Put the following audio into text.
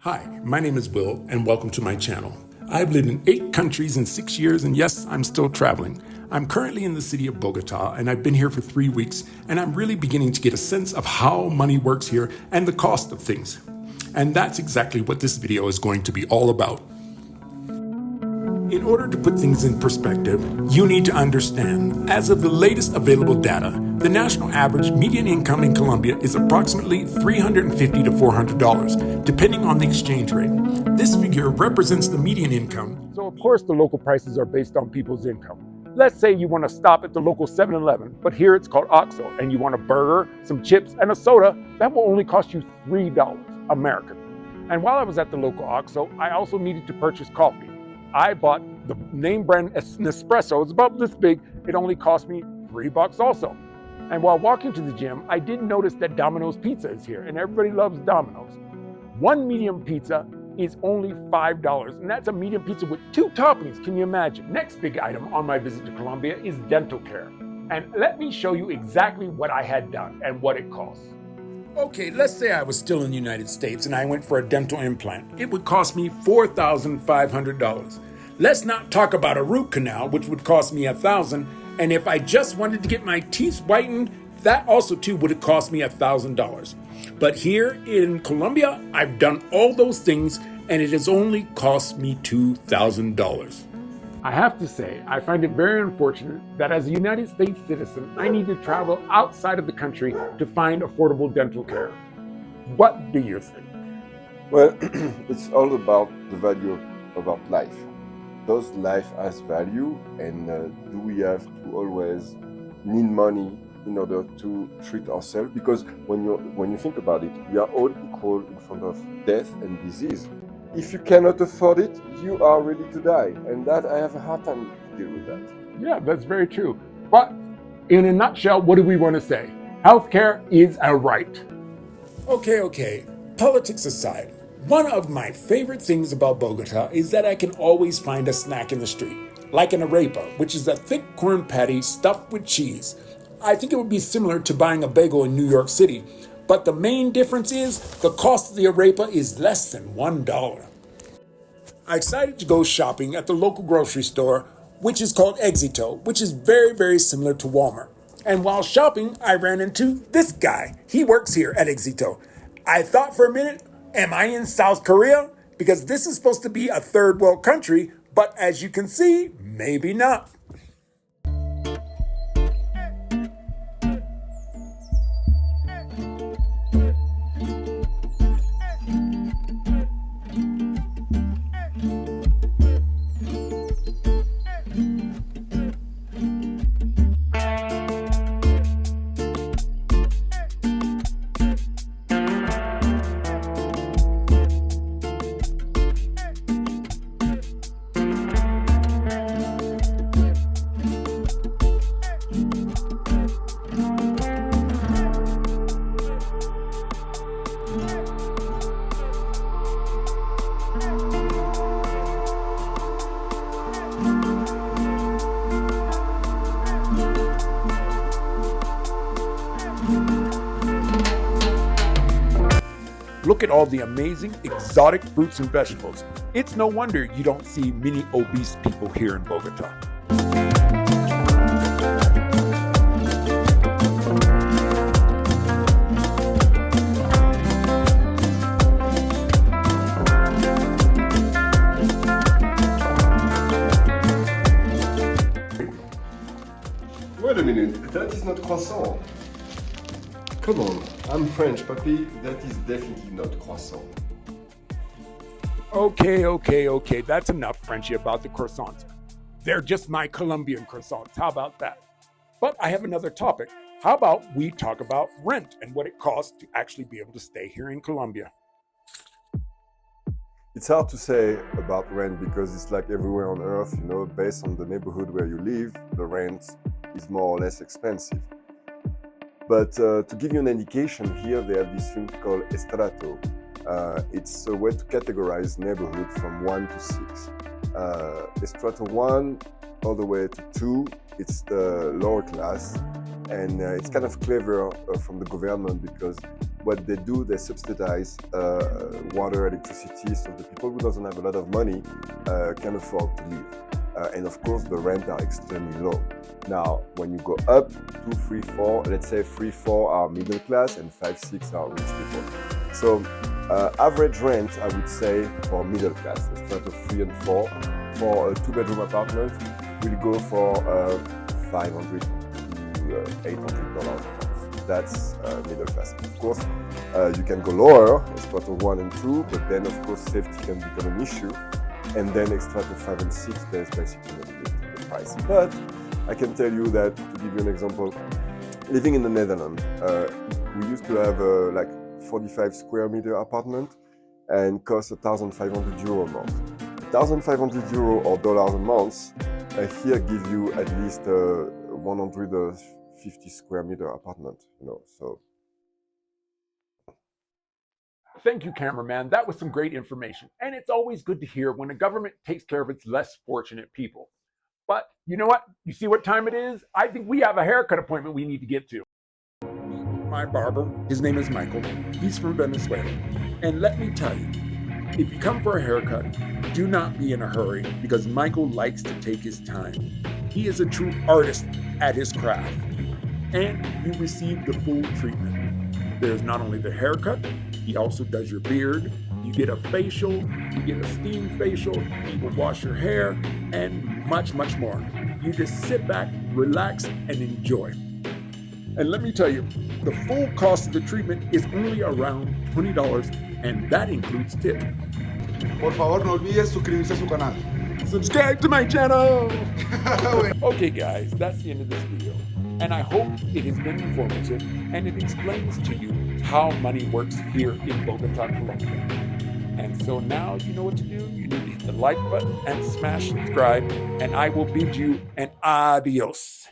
Hi, my name is Will, and welcome to my channel. I've lived in 8 countries in 6 years, and yes, I'm still traveling. I'm currently in the city of Bogota, and I've been here for 3 weeks, and I'm really beginning to get a sense of how money works here and the cost of things. And that's exactly what this video is going to be all about. In order to put things in perspective, you need to understand, as of the latest available data, the national average median income in Colombia is approximately $350 to $400, depending on the exchange rate. This figure represents the median income. So of course the local prices are based on people's income. Let's say you want to stop at the local 7-Eleven, but here it's called OXXO, and you want a burger, some chips, and a soda. That will only cost you $3 American. And while I was at the local OXXO, I also needed to purchase coffee. I bought the name brand Nespresso. It's about this big. It only cost me $3 also. And while walking to the gym, I did notice that Domino's Pizza is here, and everybody loves Domino's. One medium pizza is only $5, and that's a medium pizza with 2 toppings. Can you imagine? Next big item on my visit to Colombia is dental care. And let me show you exactly what I had done and what it costs. Okay, let's say I was still in the United States and I went for a dental implant. It would cost me $4,500. Let's not talk about a root canal, which would cost me $1,000. And if I just wanted to get my teeth whitened, that also too would have cost me $1,000. But here in Colombia, I've done all those things and it has only cost me $2,000. I have to say, I find it very unfortunate that as a United States citizen, I need to travel outside of the country to find affordable dental care. What do you think? Well, it's all about the value about life. Does life has value, and do we have to always need money in order to treat ourselves? Because when you think about it, we are all equal in front of death and disease. If you cannot afford it, you are ready to die, and that I have a hard time to deal with that. Yeah, that's very true. But in a nutshell, what do we want to say? Healthcare is a right. Okay. Politics aside, one of my favorite things about Bogota is that I can always find a snack in the street, like an arepa, which is a thick corn patty stuffed with cheese. I think it would be similar to buying a bagel in New York City, but the main difference is the cost of the arepa is less than $1. I decided to go shopping at the local grocery store, which is called Éxito, which is very, very similar to Walmart. And while shopping, I ran into this guy. He works here at Éxito. I thought for a minute, am I in South Korea? Because this is supposed to be a third world country, but as you can see, maybe not. Look at all the amazing exotic fruits and vegetables. It's no wonder you don't see many obese people here in Bogota. Wait a minute, that is not croissant. Come on, I'm French, papi. That is definitely not croissant. Okay. That's enough, Frenchie, about the croissants. They're just my Colombian croissants. How about that? But I have another topic. How about we talk about rent and what it costs to actually be able to stay here in Colombia? It's hard to say about rent because it's like everywhere on earth, based on the neighborhood where you live, the rent is more or less expensive. But to give you an indication, here they have this thing called estrato. It's a way to categorize neighborhood from 1 to 6. Estrato 1 all the way to 2, it's the lower class. And it's kind of clever from the government because what they do, they subsidize water, electricity, so the people who doesn't have a lot of money can afford to live. And of course, the rent are extremely low. Now, when you go up 2, 3, 4, let's say 3, 4 are middle class and 5, 6 are rich people. So average rent, I would say, for middle class, strata 3 and 4, for a 2-bedroom apartment, will go for $500 to $800 a month. That's middle class. Of course, you can go lower, strata 1 and 2, but then of course safety can become an issue. And then strata 5 and 6, there's basically the price. But I can tell you that, to give you an example, living in the Netherlands, we used to have like 45 square meter apartment and cost €1,500 a month. €1,500 or dollars a month here give you at least 150 square meter apartment, so. Thank you, cameraman. That was some great information. And it's always good to hear when a government takes care of its less fortunate people. But you know what? You see what time it is? I think we have a haircut appointment we need to get to. My barber, his name is Michael. He's from Venezuela. And let me tell you, if you come for a haircut, do not be in a hurry because Michael likes to take his time. He is a true artist at his craft. And you receive the full treatment. There's not only the haircut, he also does your beard, you get a facial, you get a steam facial, he will wash your hair, and much, much more. You just sit back, relax, and enjoy. And let me tell you, the full cost of the treatment is only around $20, and that includes tip. Por favor, no olvides suscribirse a su canal. Subscribe to my channel! Okay guys, that's the end of this video. And I hope it has been informative and it explains to you how money works here in Bogota, Colombia. And so now you know what to do. You need to hit the like button and smash subscribe, and I will bid you an adios.